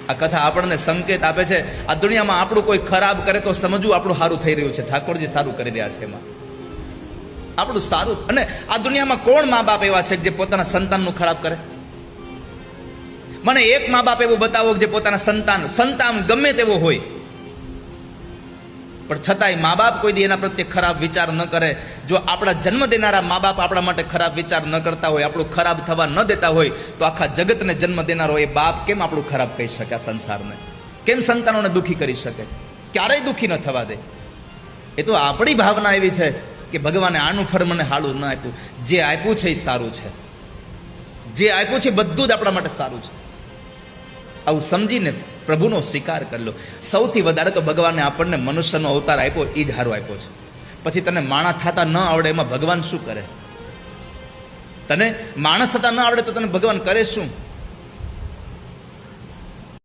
આ કથા આપણને સંકેત આપે છે, આ દુનિયામાં આપણું કોઈ ખરાબ કરે તો સમજવું આપણું સારું થઈ રહ્યું છે, ઠાકોરજી સારું કરી રહ્યા છે એમાં આપણું સારું. અને આ દુનિયામાં કોણ મા બાપ એવા છે જે પોતાના સંતાનનું ખરાબ કરે? મને એક મા બાપ એવું બતાવો જે પોતાના સંતાન ગમે તેવો હોય પણ છતાંય મા બાપ કોઈ દી એના પ્રત્યે ખરાબ વિચાર ન કરે. જો આપણા જન્મ દેનારા મા બાપ આપણા માટે ખરાબ વિચાર ન કરતા હોય, આપણું ખરાબ થવા ન દેતા હોય, તો આખા જગતને જન્મ દેનારો એ બાપ કેમ આપણું ખરાબ કહી શકે? આ સંસારને કેમ સંતાનોને દુઃખી કરી શકે? ક્યારેય દુઃખી ન થવા દે. એ તો આપણી ભાવના એવી છે કે ભગવાને આનું ફળ મને હાલું ન આપ્યું. જે આપ્યું છે એ સારું છે, જે આપ્યું છે બધું જ આપણા માટે સારું છે. આવું સમજીને પ્રભુનો સ્વીકાર કરી લો. સૌથી વધારે તો ભગવાને આપણને મનુષ્યનો અવતાર આપ્યો એ જ હારો આપ્યો છે. પછી તને માણસ થતા ન આવડે એમાં ભગવાન શું કરે? તને માણસ થતા ન આવડે તો તને ભગવાન કરે શું?